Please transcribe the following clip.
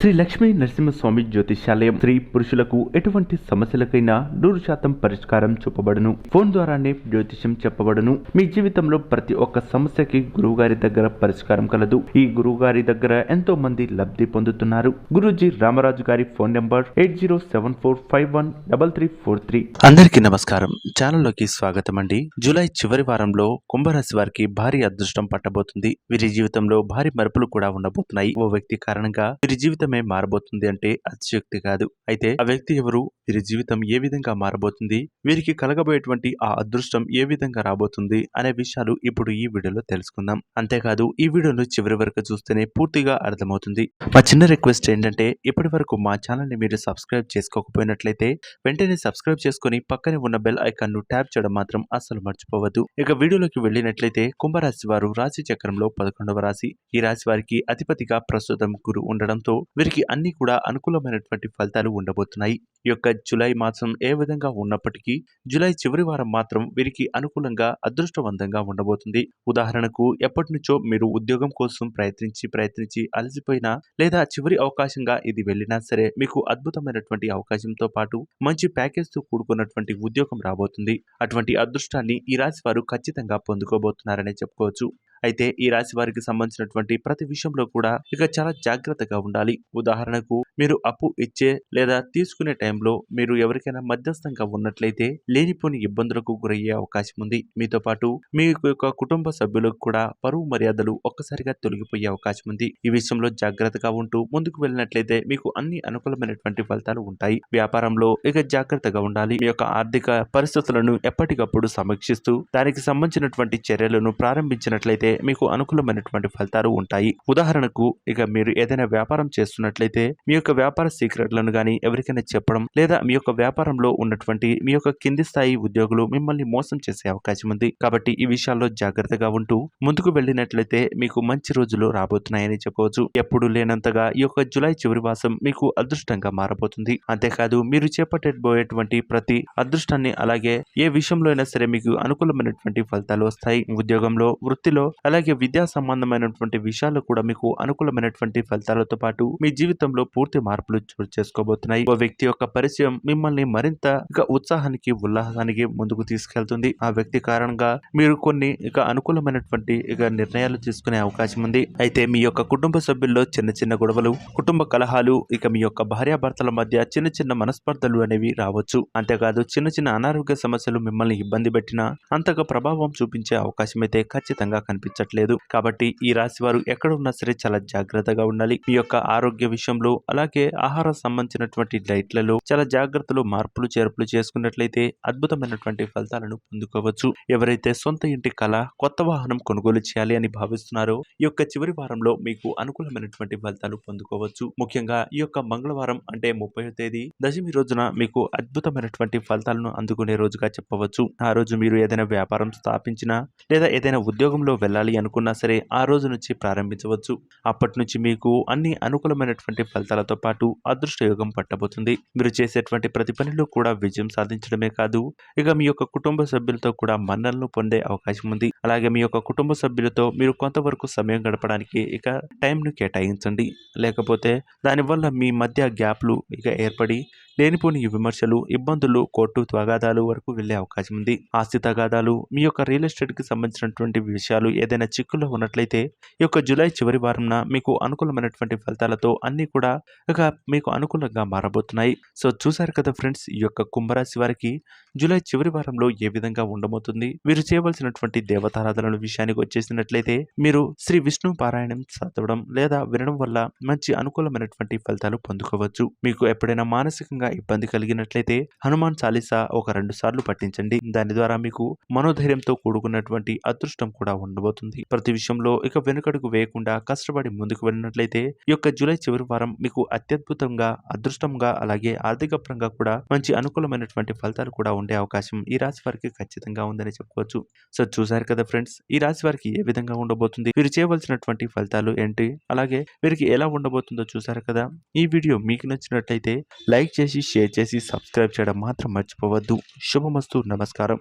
శ్రీ లక్ష్మీ నరసింహస్వామి జ్యోతిష్యాలయం స్త్రీ పురుషులకు ఎటువంటి సమస్యలకైనా 100% పరిష్కారం చూపబడును. ఫోన్ ద్వారానే జ్యోతిష్యం చెప్పబడును. మీ జీవితంలో ప్రతి ఒక్క సమస్యకి గురువుగారి దగ్గర పరిష్కారం కలదు. ఈ గురువుగారి దగ్గర ఎంతో మంది లబ్ధి పొందుతున్నారు. గురూజీ రామరాజు గారి ఫోన్ నంబర్ 8074513343. అందరికీ నమస్కారం. ఛానల్లోకి స్వాగతం అండి. జూలై చివరి వారంలో కుంభరాశి వారికి భారీ అదృష్టం పట్టబోతుంది. వీరి జీవితంలో భారీ మరుపులు కూడా ఉండబోతున్నాయి. ఓ వ్యక్తి కారణంగా వీరి జీవితమే మారబోతుంది అంటే అతిశయోక్తి కాదు. అయితే ఆ వ్యక్తి ఎవరు, వీరి జీవితం ఏ విధంగా మారబోతుంది, వీరికి కలగబోయేటువంటి ఆ అదృష్టం ఏ విధంగా రాబోతుంది అనే విషయాలు ఇప్పుడు ఈ వీడియోలో తెలుసుకుందాం. అంతేకాదు ఈ వీడియోను చివరి వరకు చూస్తేనే పూర్తిగా అర్థమవుతుంది. మా చిన్న రిక్వెస్ట్ ఏంటంటే ఇప్పటి వరకు మా ఛానల్ ని మీరు సబ్స్క్రైబ్ చేసుకోకపోయినట్లయితే వెంటనే సబ్స్క్రైబ్ చేసుకుని పక్కనే ఉన్న బెల్ ఐకాన్ ను ట్యాప్ చేయడం మాత్రం అస్సలు మర్చిపోవద్దు. ఇక వీడియోలోకి వెళ్ళినట్లయితే కుంభరాశి వారు రాశి చక్రంలో 11వ రాశి. ఈ రాశి వారికి అధిపతిగా ప్రస్తుతం గురు ఉండడంతో వీరికి అన్ని కూడా అనుకూలమైనటువంటి ఫలితాలు ఉండబోతున్నాయి. ఈ యొక్క జూలై మాసం ఏ విధంగా ఉన్నప్పటికీ జూలై చివరి వారం మాత్రం వీరికి అనుకూలంగా అదృష్టవంతంగా ఉండబోతుంది. ఉదాహరణకు ఎప్పటి నుంచో మీరు ఉద్యోగం కోసం ప్రయత్నించి అలసిపోయినా లేదా చివరి అవకాశంగా ఇది వెళ్ళినా సరే మీకు అద్భుతమైనటువంటి అవకాశంతో పాటు మంచి ప్యాకేజ్ తో కూడుకున్నటువంటి ఉద్యోగం రాబోతుంది. అటువంటి అదృష్టాన్ని ఈ రాశి వారు ఖచ్చితంగా పొందుకోబోతున్నారనే చెప్పుకోవచ్చు. అయితే ఈ రాశి వారికి సంబంధించినటువంటి ప్రతి విషయంలో కూడా ఇక చాలా జాగ్రత్తగా ఉండాలి. ఉదాహరణకు మీరు అప్పు ఇచ్చే లేదా తీసుకునే టైంలో మీరు ఎవరికైనా మధ్యస్థంగా ఉన్నట్లయితే లేనిపోని ఇబ్బందులకు గురయ్యే అవకాశం ఉంది. మీతో పాటు మీ యొక్క కుటుంబ సభ్యులకు కూడా పరువు మర్యాదలు ఒక్కసారిగా తొలగిపోయే అవకాశం ఉంది. ఈ విషయంలో జాగ్రత్తగా ఉంటూ ముందుకు వెళ్ళినట్లయితే మీకు అన్ని అనుకూలమైనటువంటి ఫలితాలు ఉంటాయి. వ్యాపారంలో ఇక జాగ్రత్తగా ఉండాలి. మీ యొక్క ఆర్థిక పరిస్థితులను ఎప్పటికప్పుడు సమీక్షిస్తూ దానికి సంబంధించినటువంటి చర్యలను ప్రారంభించినట్లయితే మీకు అనుకూలమైనటువంటి ఫలితాలు ఉంటాయి. ఉదాహరణకు ఇక మీరు ఏదైనా వ్యాపారం చేస్తున్నట్లయితే మీ యొక్క వ్యాపార సీక్రెట్లను గానీ ఎవరికైనా చెప్పడం లేదా మీ యొక్క వ్యాపారంలో ఉన్నటువంటి మీ యొక్క కింది స్థాయి ఉద్యోగులు మిమ్మల్ని మోసం చేసే అవకాశం ఉంది. కాబట్టి ఈ విషయాల్లో జాగ్రత్తగా ఉంటూ ముందుకు వెళ్ళినట్లయితే మీకు మంచి రోజులు రాబోతున్నాయని చెప్పవచ్చు. ఎప్పుడు లేనంతగా ఈ యొక్క జూలై చివరి మాసం మీకు అదృష్టంగా మారబోతుంది. అంతేకాదు మీరు చేపట్టబోయేటువంటి ప్రతి అదృష్టాన్ని అలాగే ఏ విషయంలో అయినా సరే మీకు అనుకూలమైనటువంటి ఫలితాలు వస్తాయి. ఉద్యోగంలో, వృత్తిలో అలాగే విద్యా సంబంధమైనటువంటి విషయాలు కూడా మీకు అనుకూలమైనటువంటి ఫలితాలతో పాటు మీ జీవితంలో పూర్తి మార్పులు చోటు చేసుకోబోతున్నాయి. ఓ వ్యక్తి యొక్క పరిచయం మిమ్మల్ని మరింత ఉత్సాహానికి, ఉల్లాసానికి ముందుకు తీసుకెళ్తుంది. ఆ వ్యక్తి కారణంగా మీరు కొన్ని అనుకూలమైనటువంటి నిర్ణయాలు తీసుకునే అవకాశం ఉంది. అయితే మీ యొక్క కుటుంబ సభ్యుల్లో చిన్న చిన్న గొడవలు, కుటుంబ కలహాలు, మీ యొక్క భార్యాభర్తల మధ్య చిన్న చిన్న మనస్పర్ధలు అనేవి రావచ్చు. అంతేకాదు చిన్న చిన్న అనారోగ్య సమస్యలు మిమ్మల్ని ఇబ్బంది పెట్టినా అంతగా ప్రభావం చూపించే అవకాశం అయితే ఖచ్చితంగా కనిపించట్లేదు. కాబట్టి ఈ రాశి వారు ఎక్కడ ఉన్నా సరే చాలా జాగ్రత్తగా ఉండాలి. మీ యొక్క ఆరోగ్య విషయంలో అలాగే ఆహార సంబంధించినటువంటి డైట్లలో చాలా జాగ్రత్తలు, మార్పులు చేర్పులు చేసుకున్నట్లయితే అద్భుతమైనటువంటి ఫలితాలను పొందుకోవచ్చు. ఎవరైతే సొంత ఇంటి కళ, కొత్త వాహనం కొనుగోలు చేయాలి అని భావిస్తున్నారో ఈ యొక్క చివరి వారంలో మీకు అనుకూలమైనటువంటి ఫలితాలు పొందుకోవచ్చు. ముఖ్యంగా ఈ యొక్క మంగళవారం అంటే 30వ తేదీ దశమి రోజున మీకు అద్భుతమైనటువంటి ఫలితాలను అందుకునే రోజుగా చెప్పవచ్చు. ఆ రోజు మీరు ఏదైనా వ్యాపారం స్థాపించినా లేదా ఏదైనా ఉద్యోగంలో వెళ్ళాలి అనుకున్నా సరే ఆ రోజు నుంచి ప్రారంభించవచ్చు. అప్పటి నుంచి మీకు అన్ని అనుకూలమైనటువంటి ఫలితాలతో పాటు అదృష్ట యోగం పట్టబోతుంది. మీరు చేసేటువంటి ప్రతి పనిలో కూడా విజయం సాధించడమే కాదు మీ యొక్క కుటుంబ సభ్యులతో కూడా మన్ననలు పొందే అవకాశం ఉంది. అలాగే మీ యొక్క కుటుంబ సభ్యులతో మీరు కొంతవరకు సమయం గడపడానికి టైంను కేటాయించండి. లేకపోతే దానివల్ల మీ మధ్య గ్యాప్లు ఏర్పడి లేనిపోని విమర్శలు, ఇబ్బందులు, కోర్టు తగాదాలు వరకు వెళ్లే అవకాశం ఉంది. ఆస్తి తగాదాలు, మీ యొక్క రియల్ ఎస్టేట్ కి సంబంధించినటువంటి విషయాలు ఏదైనా చిక్కుల్లో ఉన్నట్లయితే ఈ యొక్క జూలై చివరి వారంన మీకు అనుకూలమైనటువంటి ఫలితాలతో అన్ని కూడా మీకు అనుకూలంగా మారబోతున్నాయి. సో చూసారు కదా ఫ్రెండ్స్, ఈ యొక్క కుంభరాశి వారికి జూలై చివరి వారంలో ఏ విధంగా ఉండబోతుంది. మీరు చేయవలసినటువంటి దేవతారాధనల విషయానికి వచ్చేసినట్లయితే మీరు శ్రీ విష్ణు పారాయణం చదవడం లేదా వినడం వల్ల మంచి అనుకూలమైనటువంటి ఫలితాలు పొందుకోవచ్చు. మీకు ఎప్పుడైనా మానసికంగా ఇబ్బంది కలిగినట్లయితే హనుమాన్ చాలీసా ఒక 2 సార్లు పఠించండి. దాని ద్వారా మీకు మనోధైర్యంతో కూడుకున్నటువంటి అదృష్టం కూడా ఉండబోతుంది. ప్రతి విషయంలో వెనుకడుగు వేయకుండా కష్టపడి ముందుకు వెళ్ళినట్లయితే ఈ యొక్క జూలై చివరి వారం మీకు అత్యద్భుతంగా, అదృష్టంగా అలాగే ఆర్థిక పరంగా కూడా మంచి అనుకూలమైనటువంటి ఫలితాలు కూడా ఉండే అవకాశం ఈ రాశి వారికి ఖచ్చితంగా ఉందని చెప్పుకోవచ్చు. సో చూసారు కదా ఫ్రెండ్స్, ఈ రాశి వారికి ఏ విధంగా ఉండబోతుంది, వీరు చేయవలసినటువంటి ఫలితాలు ఏంటి, అలాగే వీరికి ఎలా ఉండబోతుందో చూసారు కదా. ఈ వీడియో మీకు నచ్చినట్లయితే లైక్ చేసి, షేర్ చేసి, సబ్స్క్రైబ్ చేయడం మాత్రం మర్చిపోవద్దు. శుభమస్తు. నమస్కారం.